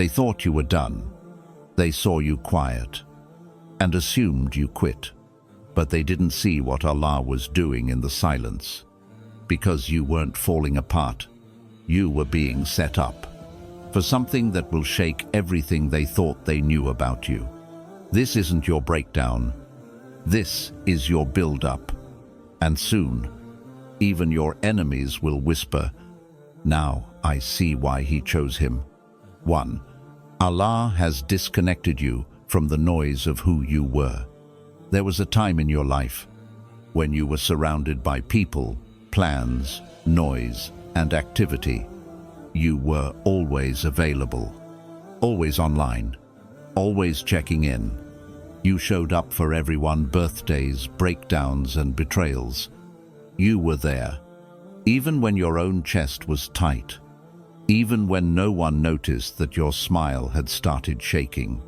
They thought you were done. They saw you quiet and assumed you quit. But they didn't see what Allah was doing in the silence. Because you weren't falling apart, you were being set up for something that will shake everything they thought they knew about you. This isn't your breakdown. This is your build-up. And soon, even your enemies will whisper, "Now I see why he chose him." 1. Allah has disconnected you from the noise of who you were. There was a time in your life when you were surrounded by people, plans, noise, and activity. You were always available, always online, always checking in. You showed up for everyone, birthdays, breakdowns, and betrayals. You were there, even when your own chest was tight, even when no one noticed that your smile had started shaking.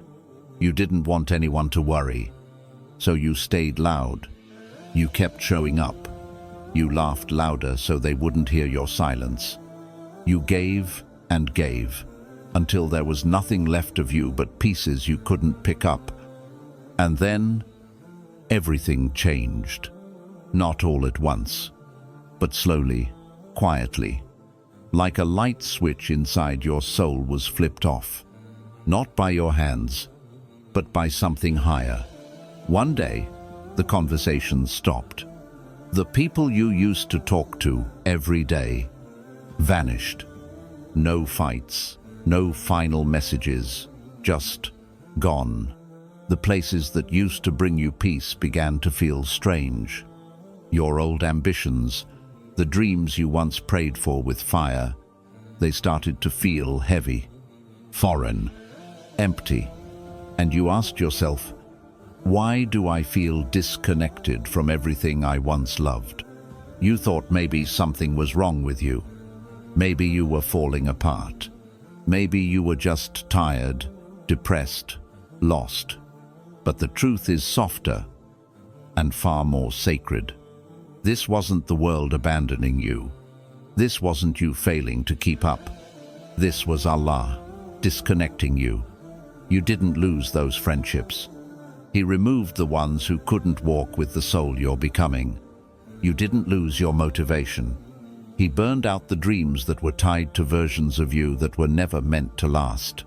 You didn't want anyone to worry, so you stayed loud. You kept showing up. You laughed louder so they wouldn't hear your silence. You gave and gave until there was nothing left of you but pieces you couldn't pick up. And then everything changed. Not all at once, but slowly, quietly. Like a light switch inside your soul was flipped off. Not by your hands, but by something higher. One day, the conversation stopped. The people you used to talk to every day vanished. No fights, no final messages, just gone. The places that used to bring you peace began to feel strange. Your old ambitions, the dreams you once prayed for with fire, they started to feel heavy, foreign, empty. And you asked yourself, why do I feel disconnected from everything I once loved? You thought maybe something was wrong with you. Maybe you were falling apart. Maybe you were just tired, depressed, lost. But the truth is softer and far more sacred. This wasn't the world abandoning you. This wasn't you failing to keep up. This was Allah disconnecting you. You didn't lose those friendships. He removed the ones who couldn't walk with the soul you're becoming. You didn't lose your motivation. He burned out the dreams that were tied to versions of you that were never meant to last.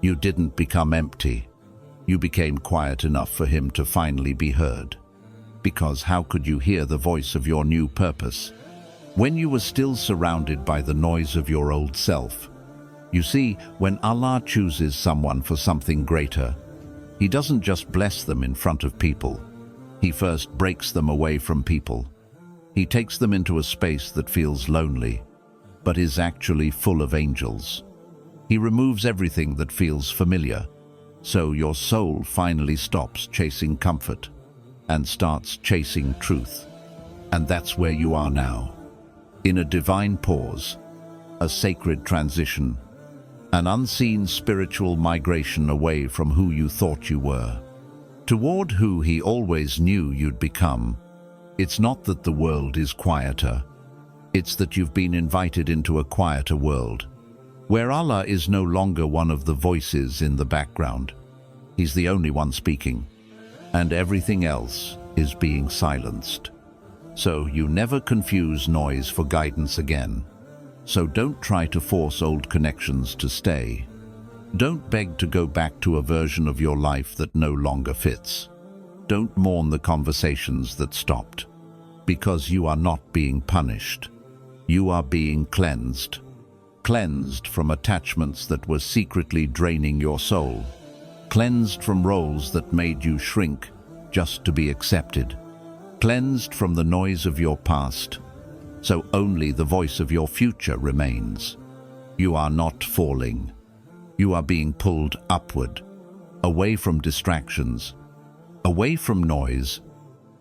You didn't become empty. You became quiet enough for him to finally be heard. Because how could you hear the voice of your new purpose when you were still surrounded by the noise of your old self? You see, when Allah chooses someone for something greater, He doesn't just bless them in front of people. He first breaks them away from people. He takes them into a space that feels lonely, but is actually full of angels. He removes everything that feels familiar, so your soul finally stops chasing comfort and starts chasing truth. And that's where you are now, in a divine pause, a sacred transition, an unseen spiritual migration away from who you thought you were, toward who He always knew you'd become. It's not that the world is quieter, it's that you've been invited into a quieter world, where Allah is no longer one of the voices in the background. He's the only one speaking, and everything else is being silenced. So you never confuse noise for guidance again. So don't try to force old connections to stay. Don't beg to go back to a version of your life that no longer fits. Don't mourn the conversations that stopped, because you are not being punished. You are being cleansed. Cleansed from attachments that were secretly draining your soul. Cleansed from roles that made you shrink just to be accepted. Cleansed from the noise of your past, so only the voice of your future remains. You are not falling. You are being pulled upward, away from distractions, away from noise,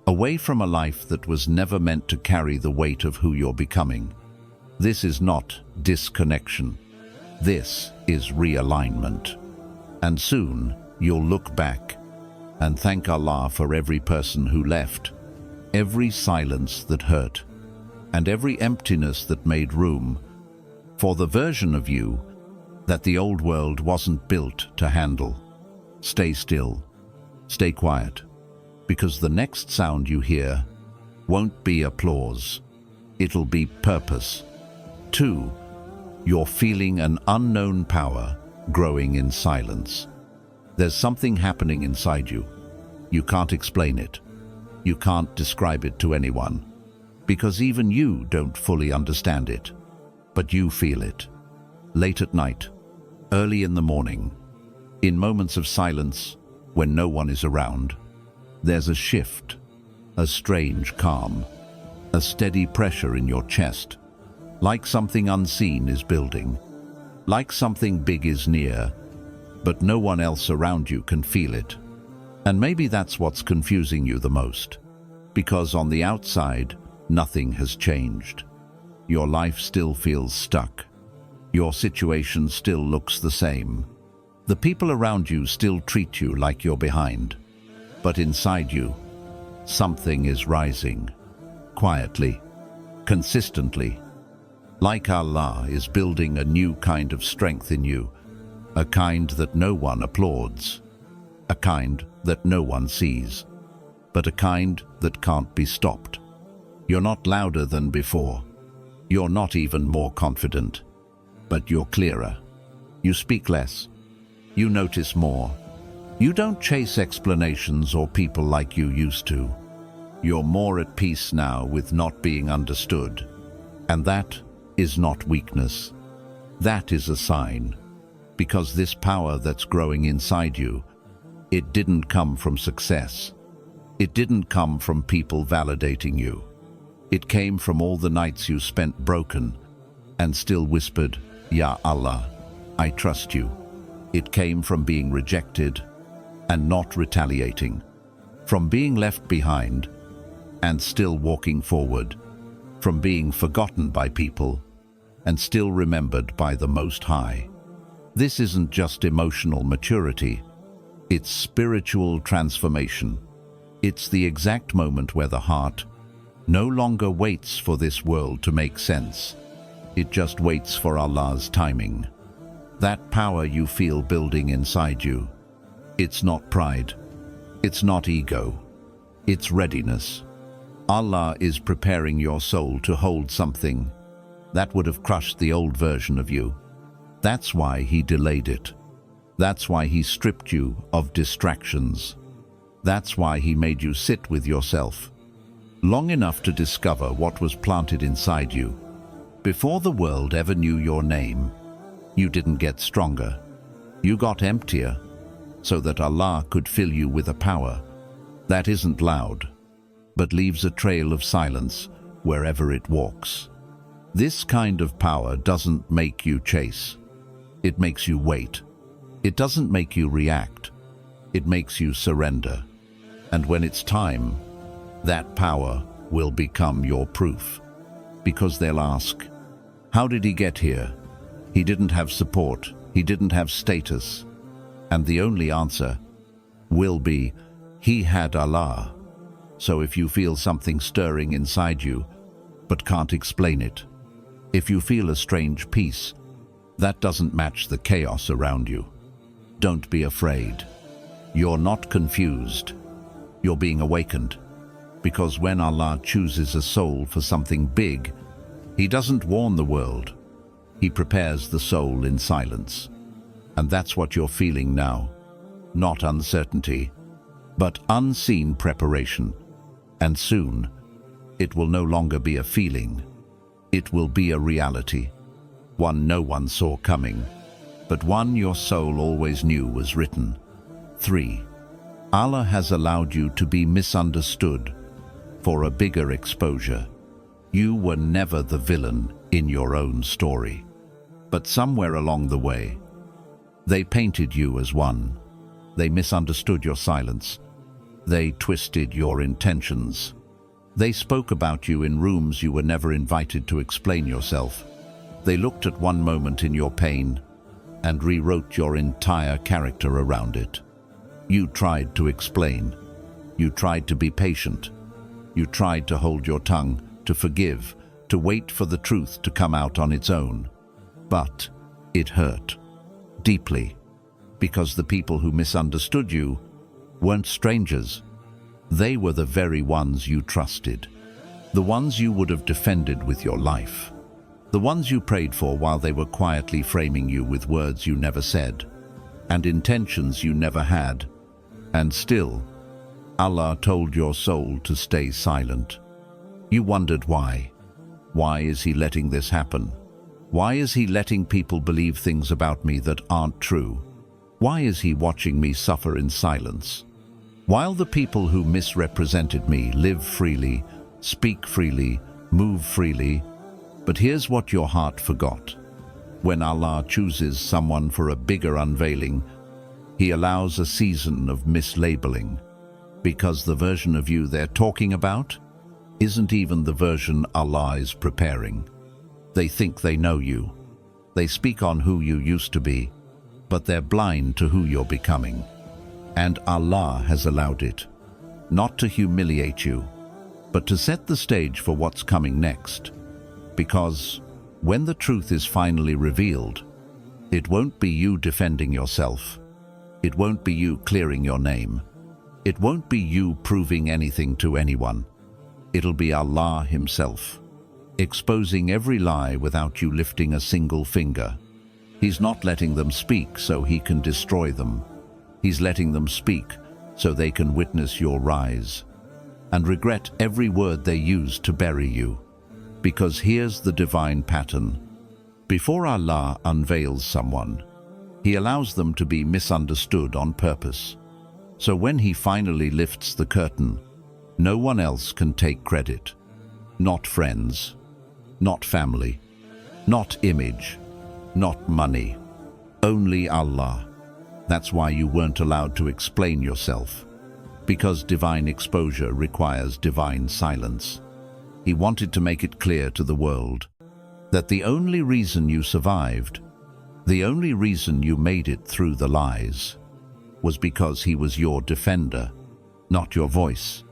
away from a life that was never meant to carry the weight of who you're becoming. This is not disconnection. This is realignment. And soon you'll look back and thank Allah for every person who left, every silence that hurt, and every emptiness that made room for the version of you that the old world wasn't built to handle. Stay still, stay quiet, because the next sound you hear won't be applause, it'll be purpose. 2. You're feeling an unknown power growing in silence. There's something happening inside you. You can't explain it. You can't describe it to anyone, because even you don't fully understand it. But you feel it. Late at night, early in the morning, in moments of silence when no one is around, there's a shift, a strange calm, a steady pressure in your chest, like something unseen is building, like something big is near, but no one else around you can feel it. And maybe that's what's confusing you the most, because on the outside, nothing has changed. Your life still feels stuck. Your situation still looks the same. The people around you still treat you like you're behind. But inside you, something is rising, quietly, consistently. Like Allah is building a new kind of strength in you, a kind that no one applauds, a kind that no one sees, but a kind that can't be stopped. You're not louder than before. You're not even more confident, but you're clearer. You speak less. You notice more. You don't chase explanations or people like you used to. You're more at peace now with not being understood. And that is not weakness. That is a sign. Because this power that's growing inside you, it didn't come from success. It didn't come from people validating you. It came from all the nights you spent broken and still whispered, "Ya Allah, I trust you." It came from being rejected and not retaliating, from being left behind and still walking forward, from being forgotten by people and still remembered by the Most High. This isn't just emotional maturity, it's spiritual transformation. It's the exact moment where the heart no longer waits for this world to make sense. It just waits for Allah's timing. That power you feel building inside you, it's not pride, it's not ego, it's readiness. Allah is preparing your soul to hold something that would have crushed the old version of you. That's why He delayed it. That's why He stripped you of distractions. That's why He made you sit with yourself long enough to discover what was planted inside you. Before the world ever knew your name, you didn't get stronger. You got emptier, so that Allah could fill you with a power that isn't loud, but leaves a trail of silence wherever it walks. This kind of power doesn't make you chase. It makes you wait. It doesn't make you react. It makes you surrender. And when it's time, that power will become your proof. Because they'll ask, how did he get here? He didn't have support. He didn't have status. And the only answer will be, he had Allah. So if you feel something stirring inside you, but can't explain it, if you feel a strange peace that doesn't match the chaos around you, don't be afraid. You're not confused. You're being awakened. Because when Allah chooses a soul for something big, He doesn't warn the world. He prepares the soul in silence. And that's what you're feeling now. Not uncertainty, but unseen preparation. And soon, it will no longer be a feeling. It will be a reality. One no one saw coming, but one your soul always knew was written. 3. Allah has allowed you to be misunderstood for a bigger exposure. You were never the villain in your own story. But somewhere along the way, they painted you as one. They misunderstood your silence. They twisted your intentions. They spoke about you in rooms you were never invited to explain yourself. They looked at one moment in your pain and rewrote your entire character around it. You tried to explain. You tried to be patient. You tried to hold your tongue, to forgive, to wait for the truth to come out on its own. But it hurt. deeply, because the people who misunderstood you weren't strangers. They were the very ones you trusted, the ones you would have defended with your life, the ones you prayed for while they were quietly framing you with words you never said and intentions you never had. And still, Allah told your soul to stay silent. You wondered why. Why is He letting this happen? Why is He letting people believe things about me that aren't true? Why is He watching me suffer in silence? While the people who misrepresented me live freely, speak freely, move freely. But here's what your heart forgot. When Allah chooses someone for a bigger unveiling, He allows a season of mislabeling, because the version of you they're talking about isn't even the version Allah is preparing. They think they know you. They speak on who you used to be, but they're blind to who you're becoming. And Allah has allowed it, not to humiliate you, but to set the stage for what's coming next. Because when the truth is finally revealed, it won't be you defending yourself. It won't be you clearing your name. It won't be you proving anything to anyone. It'll be Allah Himself, exposing every lie without you lifting a single finger. He's not letting them speak so He can destroy them. He's letting them speak so they can witness your rise and regret every word they used to bury you. Because here's the divine pattern. Before Allah unveils someone, He allows them to be misunderstood on purpose. So when He finally lifts the curtain, no one else can take credit. Not friends, not family, not image, not money. Only Allah. That's why you weren't allowed to explain yourself. Because divine exposure requires divine silence. He wanted to make it clear to the world that the only reason you survived, the only reason you made it through the lies, was because He was your defender, not your voice,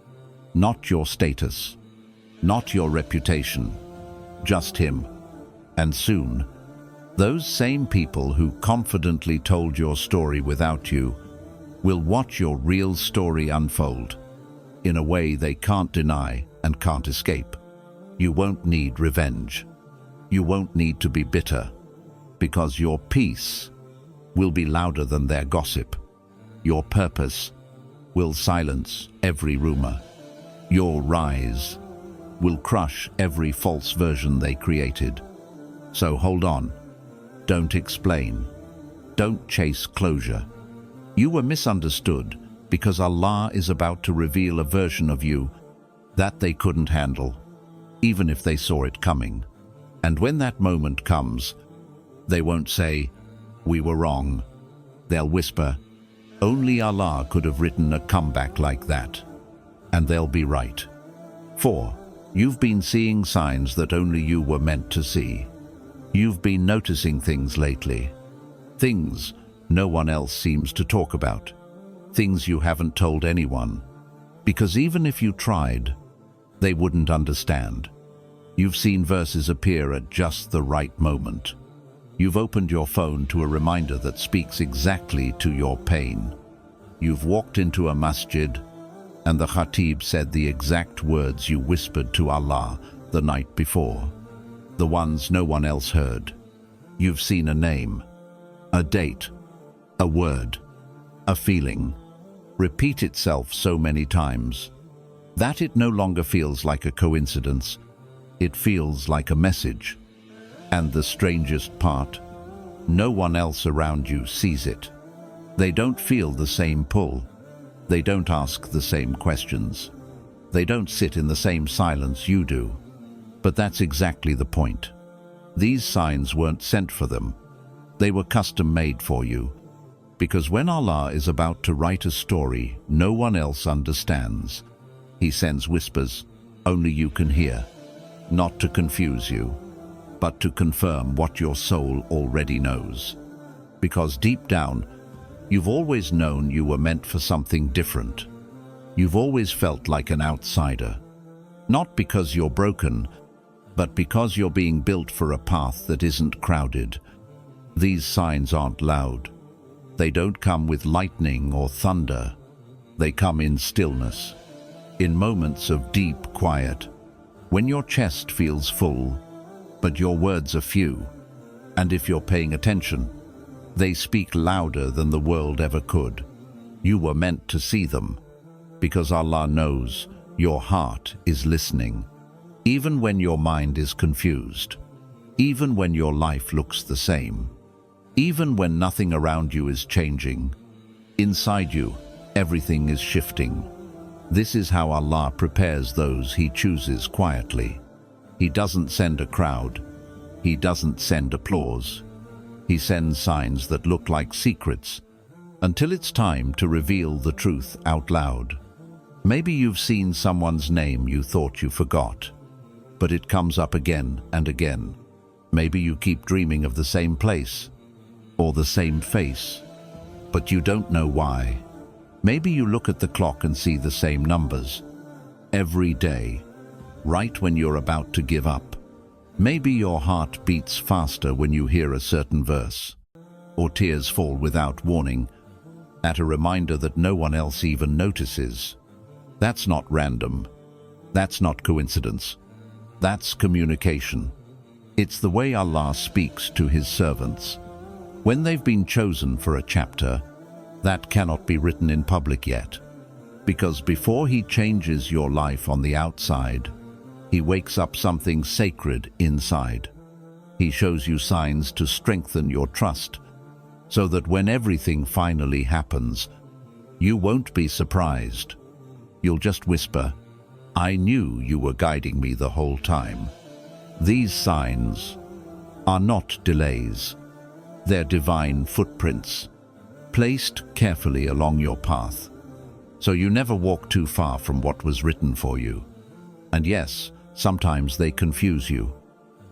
not your status, not your reputation, just Him. And soon, those same people who confidently told your story without you will watch your real story unfold in a way they can't deny and can't escape. You won't need revenge. You won't need to be bitter, because your peace will be louder than their gossip. Your purpose will silence every rumor. Your rise will crush every false version they created. So hold on. Don't explain. Don't chase closure. You were misunderstood because Allah is about to reveal a version of you that they couldn't handle, even if they saw it coming. And when that moment comes, they won't say, "We were wrong." They'll whisper, "Only Allah could have written a comeback like that." And they'll be right. 4. You've been seeing signs that only you were meant to see. You've been noticing things lately. Things no one else seems to talk about. Things you haven't told anyone. Because even if you tried, they wouldn't understand. You've seen verses appear at just the right moment. You've opened your phone to a reminder that speaks exactly to your pain. You've walked into a masjid, and the khatib said the exact words you whispered to Allah the night before. The ones no one else heard. You've seen a name, a date, a word, a feeling repeat itself so many times that it no longer feels like a coincidence. It feels like a message. And the strangest part, no one else around you sees it. They don't feel the same pull. They don't ask the same questions. They don't sit in the same silence you do. But that's exactly the point. These signs weren't sent for them. They were custom-made for you. Because when Allah is about to write a story no one else understands, He sends whispers only you can hear, not to confuse you, but to confirm what your soul already knows. Because deep down, you've always known you were meant for something different. You've always felt like an outsider. Not because you're broken, but because you're being built for a path that isn't crowded. These signs aren't loud. They don't come with lightning or thunder. They come in stillness, in moments of deep quiet, when your chest feels full, but your words are few. And if you're paying attention, they speak louder than the world ever could. You were meant to see them, because Allah knows your heart is listening, even when your mind is confused, even when your life looks the same, even when nothing around you is changing. Inside you, everything is shifting. This is how Allah prepares those He chooses quietly. He doesn't send a crowd. He doesn't send applause. He sends signs that look like secrets, until it's time to reveal the truth out loud. Maybe you've seen someone's name you thought you forgot, but it comes up again and again. Maybe you keep dreaming of the same place, or the same face, but you don't know why. Maybe you look at the clock and see the same numbers every day, right when you're about to give up. Maybe your heart beats faster when you hear a certain verse, or tears fall without warning at a reminder that no one else even notices. That's not random. That's not coincidence. That's communication. It's the way Allah speaks to His servants. When they've been chosen for a chapter, that cannot be written in public yet. Because before He changes your life on the outside, He wakes up something sacred inside. He shows you signs to strengthen your trust, so that when everything finally happens, you won't be surprised. You'll just whisper, "I knew you were guiding me the whole time." These signs are not delays. They're divine footprints, placed carefully along your path, so you never walk too far from what was written for you. And yes, sometimes they confuse you.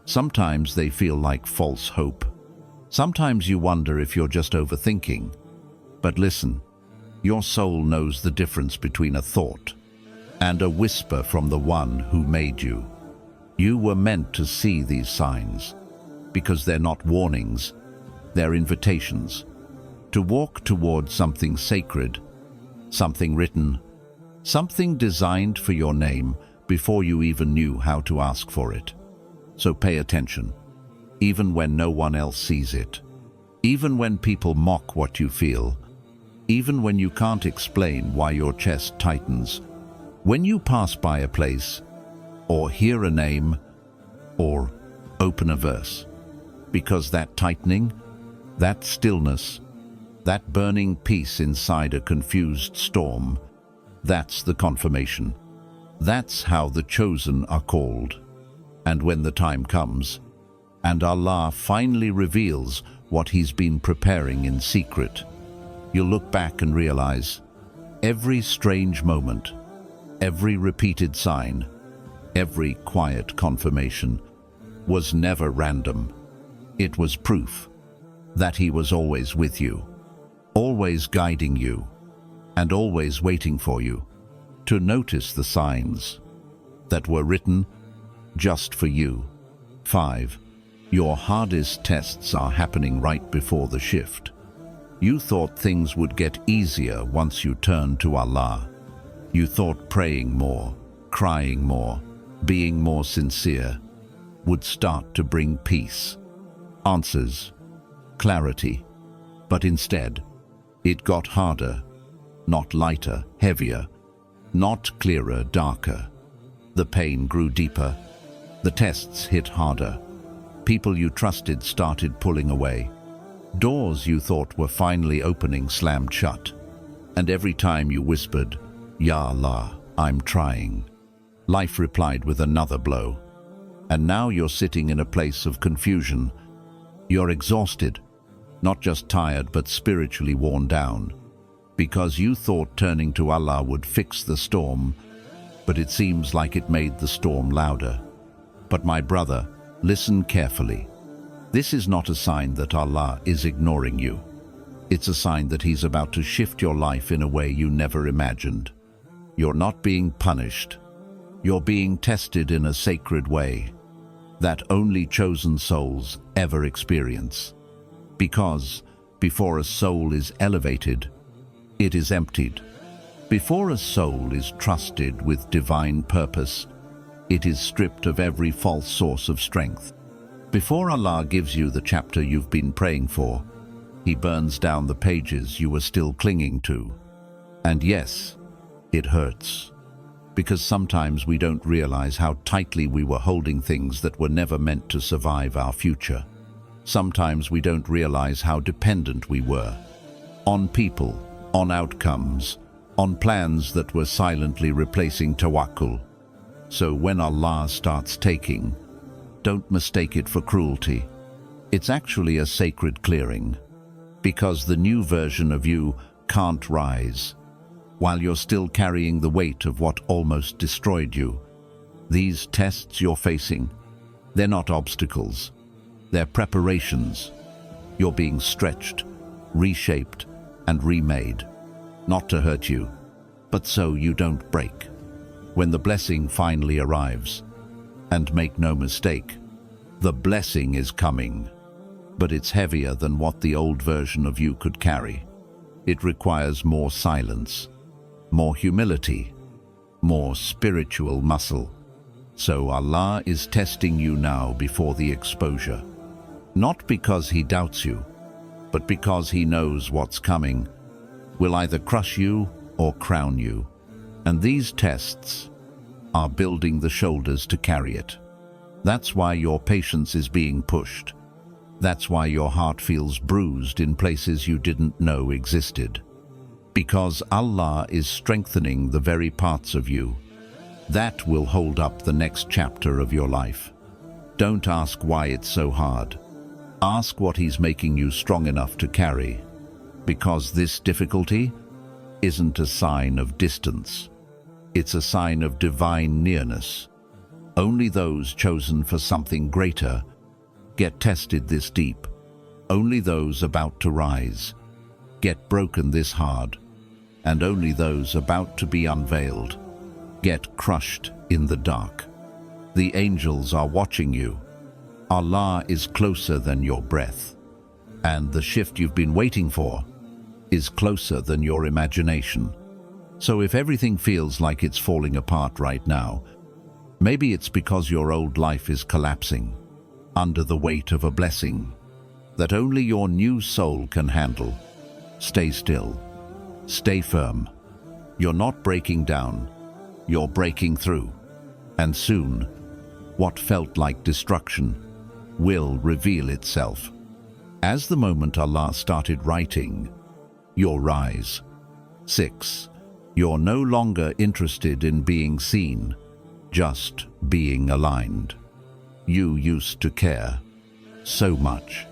Sometimes they feel like false hope. Sometimes you wonder if you're just overthinking. But listen, your soul knows the difference between a thought and a whisper from the One who made you. You were meant to see these signs, because they're not warnings, they're invitations to walk toward something sacred, something written, something designed for your name before you even knew how to ask for it. So pay attention, even when no one else sees it, even when people mock what you feel, even when you can't explain why your chest tightens, when you pass by a place, or hear a name, or open a verse. Because that tightening, that stillness, that burning peace inside a confused storm, that's the confirmation. That's how the chosen are called. And when the time comes, and Allah finally reveals what He's been preparing in secret, you'll look back and realize every strange moment, every repeated sign, every quiet confirmation was never random. It was proof that He was always with you, always guiding you, and always waiting for you to notice the signs that were written just for you. 5. Your hardest tests are happening right before the shift. You thought things would get easier once you turned to Allah. You thought praying more, crying more, being more sincere would start to bring peace, answers, clarity. But instead, it got harder, not lighter, heavier, not clearer, darker. The pain grew deeper. The tests hit harder. People you trusted started pulling away. Doors you thought were finally opening slammed shut. And every time you whispered, "Ya Allah, I'm trying," life replied with another blow. And now you're sitting in a place of confusion. You're exhausted, not just tired but spiritually worn down, because you thought turning to Allah would fix the storm, but it seems like it made the storm louder. But my brother, listen carefully. This is not a sign that Allah is ignoring you. It's a sign that He's about to shift your life in a way you never imagined. You're not being punished. You're being tested in a sacred way that only chosen souls ever experience. Because before a soul is elevated, it is emptied. Before a soul is trusted with divine purpose, it is stripped of every false source of strength. Before Allah gives you the chapter you've been praying for, He burns down the pages you were still clinging to. And yes, it hurts. Because sometimes we don't realize how tightly we were holding things that were never meant to survive our future. Sometimes we don't realize how dependent we were. On people, on outcomes, on plans that were silently replacing tawakkul. So when Allah starts taking, don't mistake it for cruelty. It's actually a sacred clearing. Because the new version of you can't rise. While you're still carrying the weight of what almost destroyed you. These tests you're facing, they're not obstacles. They're preparations. You're being stretched, reshaped, and remade. Not to hurt you, but so you don't break. When the blessing finally arrives, and make no mistake, the blessing is coming. But it's heavier than what the old version of you could carry. It requires more silence, more humility, more spiritual muscle. So Allah is testing you now before the exposure. Not because He doubts you, but because He knows what's coming will either crush you or crown you. And these tests are building the shoulders to carry it. That's why your patience is being pushed. That's why your heart feels bruised in places you didn't know existed. Because Allah is strengthening the very parts of you that will hold up the next chapter of your life. Don't ask why it's so hard. Ask what He's making you strong enough to carry. Because this difficulty isn't a sign of distance. It's a sign of divine nearness. Only those chosen for something greater get tested this deep. Only those about to rise get broken this hard. And only those about to be unveiled get crushed in the dark. The angels are watching you. Allah is closer than your breath. And the shift you've been waiting for is closer than your imagination. So if everything feels like it's falling apart right now, maybe it's because your old life is collapsing under the weight of a blessing that only your new soul can handle. Stay still. Stay firm. You're not breaking down. You're breaking through. And soon, what felt like destruction will reveal itself. As the moment Allah started writing, your rise. 6. You're no longer interested in being seen, just being aligned. You used to care so much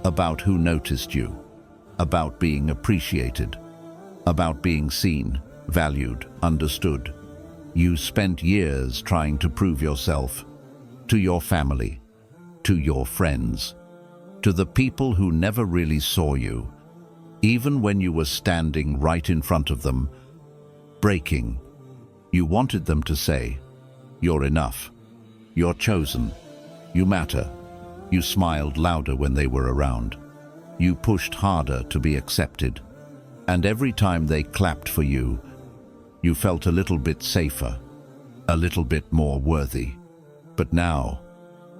about who noticed you, about being appreciated, about being seen, valued, understood. You spent years trying to prove yourself to your family, to your friends, to the people who never really saw you, even when you were standing right in front of them, breaking. You wanted them to say, "You're enough. You're chosen. You matter." You smiled louder when they were around. You pushed harder to be accepted. And every time they clapped for you, you felt a little bit safer, a little bit more worthy. But now,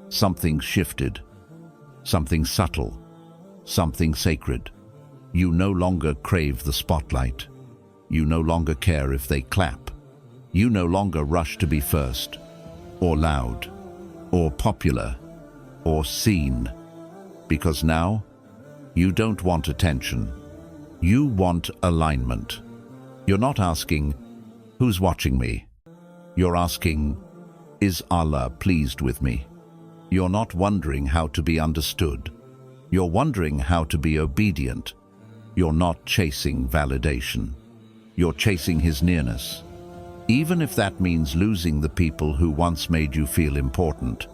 something shifted, something subtle, something sacred. You no longer crave the spotlight. You no longer care if they clap. You no longer rush to be first, or loud, or popular, or seen. Because now, you don't want attention. You want alignment. You're not asking, "Who's watching me?" You're asking, "Is Allah pleased with me?" You're not wondering how to be understood. You're wondering how to be obedient. You're not chasing validation. You're chasing His nearness. Even if that means losing the people who once made you feel important.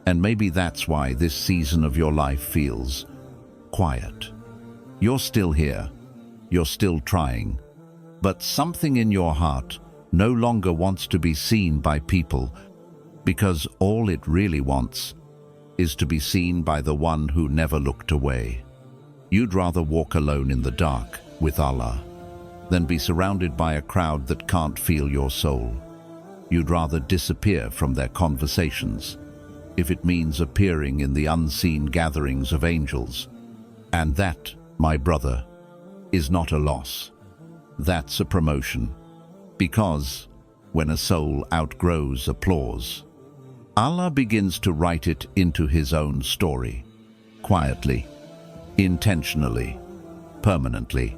And maybe that's why this season of your life feels quiet. You're still here. You're still trying. But something in your heart no longer wants to be seen by people, because all it really wants is to be seen by the one who never looked away. You'd rather walk alone in the dark with Allah than be surrounded by a crowd that can't feel your soul. You'd rather disappear from their conversations if it means appearing in the unseen gatherings of angels. And that, my brother, is not a loss. That's a promotion. Because when a soul outgrows applause, Allah begins to write it into His own story, quietly, intentionally, permanently.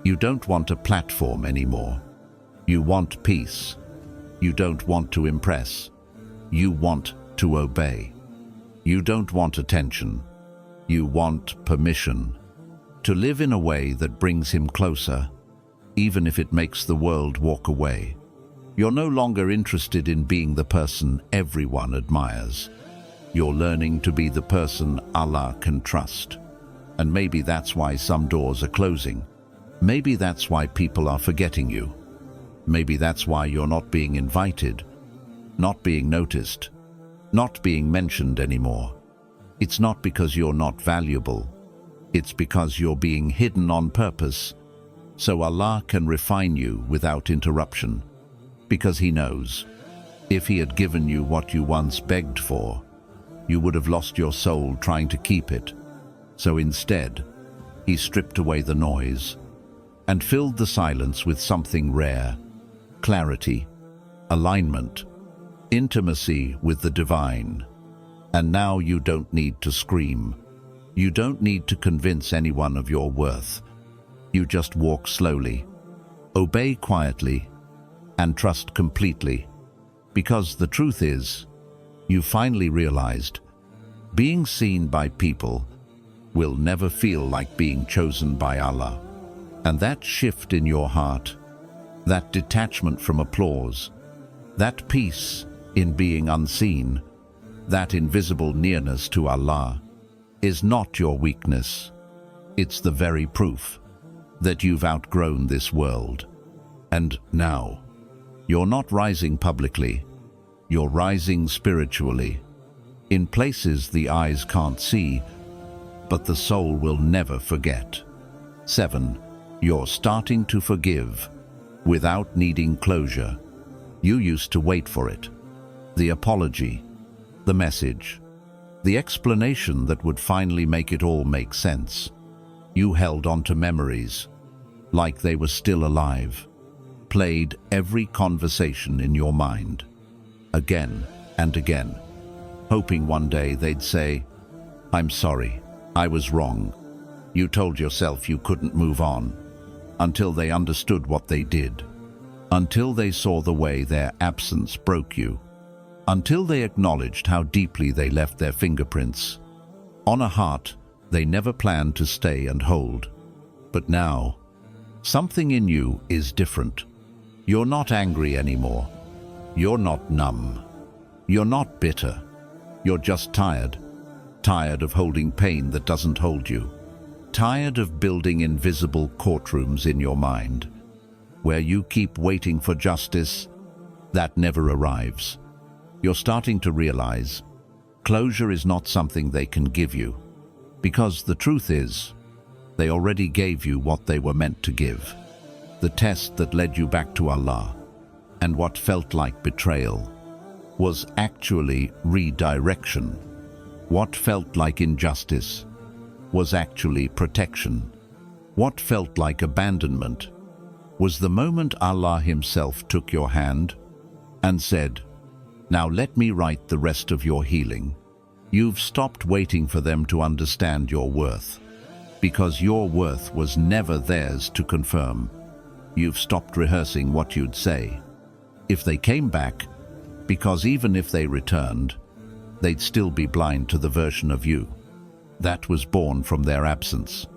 You don't want a platform anymore. You want peace. You don't want to impress. You want to obey. You don't want attention. You want permission to live in a way that brings Him closer, even if it makes the world walk away. You're no longer interested in being the person everyone admires. You're learning to be the person Allah can trust. And maybe that's why some doors are closing. Maybe that's why people are forgetting you. Maybe that's why you're not being invited, not being noticed, not being mentioned anymore. It's not because you're not valuable. It's because you're being hidden on purpose, so Allah can refine you without interruption. Because He knows, if He had given you what you once begged for, you would have lost your soul trying to keep it. So instead, He stripped away the noise and filled the silence with something rare: clarity, alignment, intimacy with the divine. And now you don't need to scream. You don't need to convince anyone of your worth. You just walk slowly, obey quietly, and trust completely. Because the truth is, you finally realized, being seen by people will never feel like being chosen by Allah. And that shift in your heart, that detachment from applause, that peace in being unseen, that invisible nearness to Allah, is not your weakness. It's the very proof that you've outgrown this world. And now, you're not rising publicly, you're rising spiritually, in places the eyes can't see, but the soul will never forget. 7. You're starting to forgive without needing closure. You used to wait for it. The apology, the message, the explanation that would finally make it all make sense. You held on to memories like they were still alive, played every conversation in your mind, again and again, hoping one day they'd say, "I'm sorry, I was wrong." You told yourself you couldn't move on until they understood what they did, until they saw the way their absence broke you, until they acknowledged how deeply they left their fingerprints on a heart they never planned to stay and hold. But now, something in you is different. You're not angry anymore. You're not numb. You're not bitter. You're just tired. Tired of holding pain that doesn't hold you. Tired of building invisible courtrooms in your mind, where you keep waiting for justice that never arrives. You're starting to realize closure is not something they can give you, because the truth is, they already gave you what they were meant to give. The test that led you back to Allah, and what felt like betrayal, was actually redirection. What felt like injustice was actually protection. What felt like abandonment was the moment Allah Himself took your hand and said, "Now let me write the rest of your healing." You've stopped waiting for them to understand your worth, because your worth was never theirs to confirm. You've stopped rehearsing what you'd say if they came back, because even if they returned, they'd still be blind to the version of you that was born from their absence.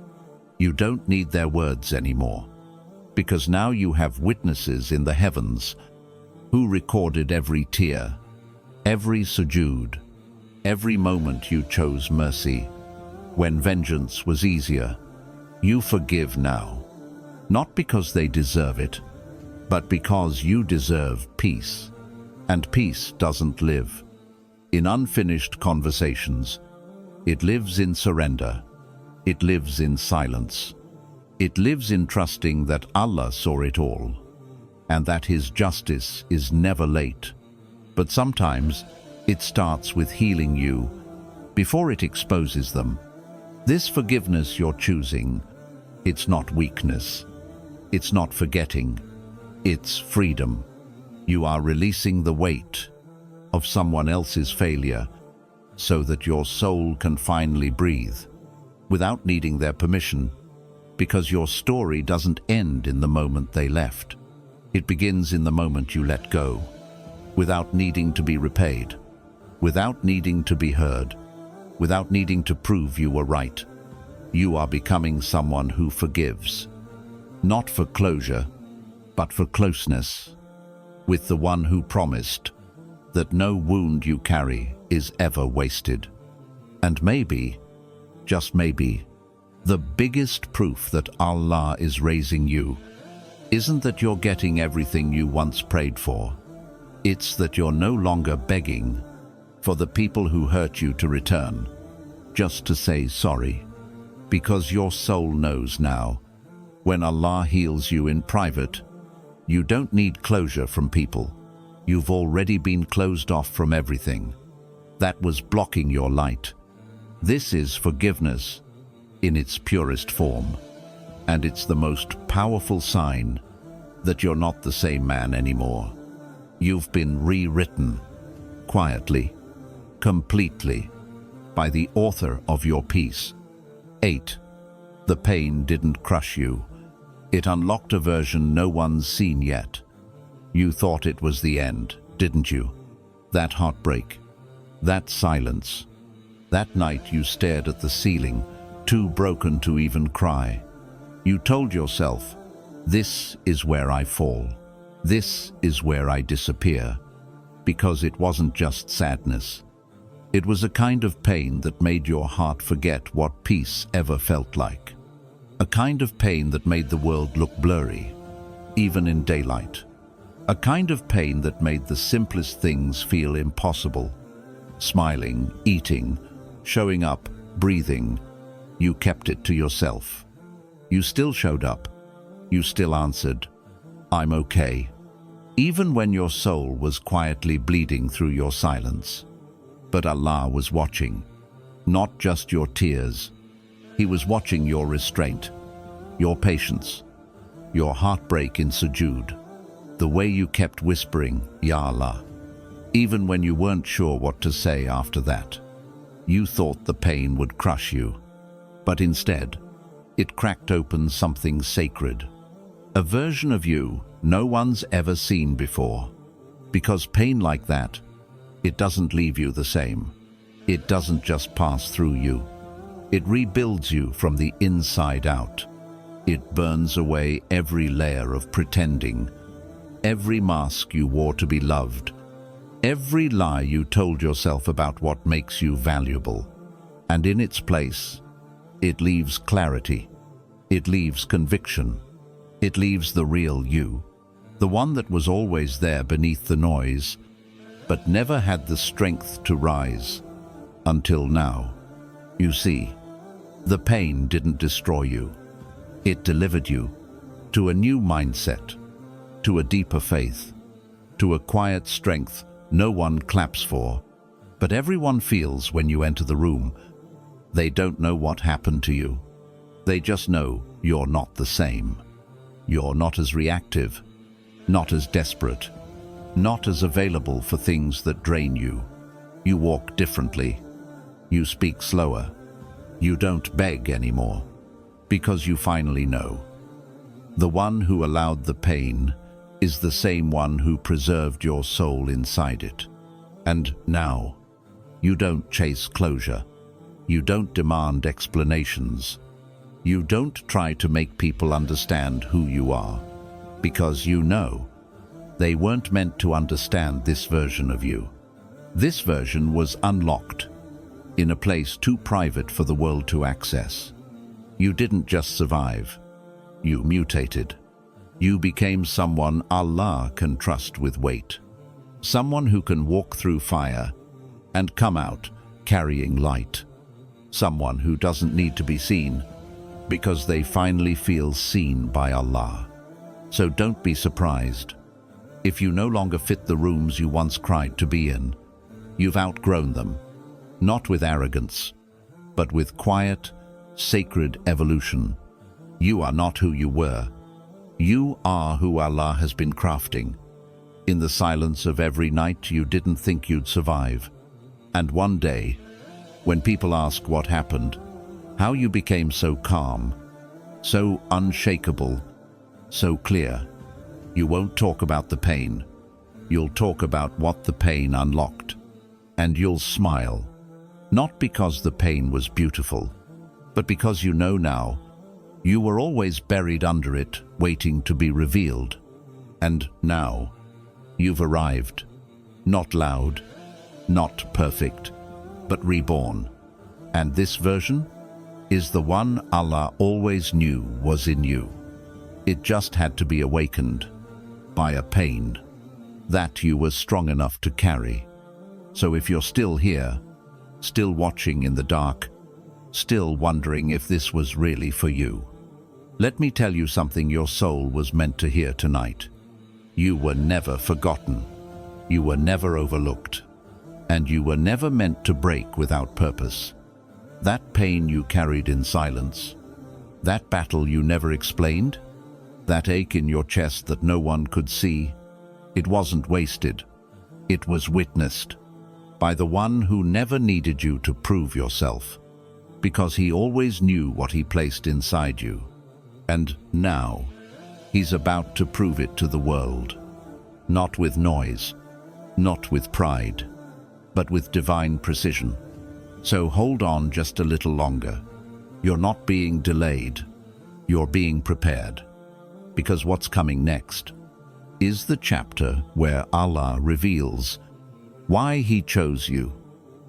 You don't need their words anymore, because now you have witnesses in the heavens who recorded every tear, every sujood, every moment you chose mercy, when vengeance was easier. You forgive now, not because they deserve it, but because you deserve peace. And peace doesn't live in unfinished conversations. It lives in surrender, It lives in silence. It lives in trusting that Allah saw it all, and that His justice is never late. But sometimes it starts with healing you before it exposes them. This forgiveness you're choosing, it's not weakness. It's not forgetting. It's freedom. You are releasing the weight of someone else's failure so that your soul can finally breathe without needing their permission, because your story doesn't end in the moment they left. It begins in the moment you let go, without needing to be repaid, without needing to be heard, without needing to prove you were right. You are becoming someone who forgives, not for closure, but for closeness, with the one who promised that no wound you carry is ever wasted. And maybe, just maybe, the biggest proof that Allah is raising you isn't that you're getting everything you once prayed for. It's that you're no longer begging for the people who hurt you to return, just to say sorry, because your soul knows now, when Allah heals you in private, you don't need closure from people. You've already been closed off from everything that was blocking your light. This is forgiveness in its purest form, and it's the most powerful sign that you're not the same man anymore. You've been rewritten, quietly, completely, by the author of your peace. 8. The pain didn't crush you. It unlocked a version no one's seen yet. You thought it was the end, didn't you? That heartbreak, that silence, that night you stared at the ceiling, too broken to even cry. You told yourself, this is where I fall. This is where I disappear. Because it wasn't just sadness. It was a kind of pain that made your heart forget what peace ever felt like. A kind of pain that made the world look blurry, even in daylight. A kind of pain that made the simplest things feel impossible. Smiling, eating, showing up, breathing. You kept it to yourself. You still showed up. You still answered, I'm okay. Even when your soul was quietly bleeding through your silence. But Allah was watching, not just your tears. He was watching your restraint, your patience, your heartbreak in sujood, the way you kept whispering, Ya Allah, even when you weren't sure what to say after that. You thought the pain would crush you, but instead, it cracked open something sacred, a version of you no one's ever seen before. Because pain like that, it doesn't leave you the same. It doesn't just pass through you. It rebuilds you from the inside out. It burns away every layer of pretending, every mask you wore to be loved, every lie you told yourself about what makes you valuable. And in its place, it leaves clarity. It leaves conviction. It leaves the real you, the one that was always there beneath the noise, but never had the strength to rise. Until now. You see, the pain didn't destroy you. It delivered you to a new mindset, to a deeper faith, to a quiet strength no one claps for, but everyone feels when you enter the room. They don't know what happened to you. They just know you're not the same. You're not as reactive, not as desperate, not as available for things that drain you. You walk differently. You speak slower. You don't beg anymore, because you finally know. The one who allowed the pain is the same one who preserved your soul inside it. And now, you don't chase closure. You don't demand explanations. You don't try to make people understand who you are, because you know they weren't meant to understand this version of you. This version was unlocked in a place too private for the world to access. You didn't just survive. You mutated. You became someone Allah can trust with weight. Someone who can walk through fire and come out carrying light. someone who doesn't need to be seen, because they finally feel seen by Allah. So don't be surprised if you no longer fit the rooms you once cried to be in. You've outgrown them, not with arrogance, but with quiet, sacred evolution. You are not who you were. You are who Allah has been crafting. In the silence of every night you didn't think you'd survive. And one day, when people ask what happened, how you became so calm, so unshakable, so clear, you won't talk about the pain. You'll talk about what the pain unlocked. And you'll smile, not because the pain was beautiful, but because you know now, you were always buried under it, waiting to be revealed. And now, you've arrived, not loud, not perfect, but reborn. And this version is the one Allah always knew was in you. It just had to be awakened by a pain that you were strong enough to carry. So if you're still here, still watching in the dark, still wondering if this was really for you, let me tell you something your soul was meant to hear tonight. You were never forgotten. You were never overlooked. And you were never meant to break without purpose. That pain you carried in silence, that battle you never explained, that ache in your chest that no one could see, it wasn't wasted. It was witnessed by the one who never needed you to prove yourself, because he always knew what he placed inside you. And now, he's about to prove it to the world. Not with noise, not with pride, but with divine precision. So hold on just a little longer. You're not being delayed. You're being prepared. Because what's coming next is the chapter where Allah reveals why He chose you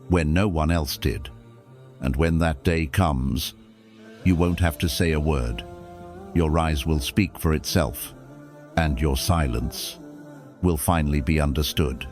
when no one else did. And when that day comes, you won't have to say a word. Your eyes will speak for itself, and your silence will finally be understood.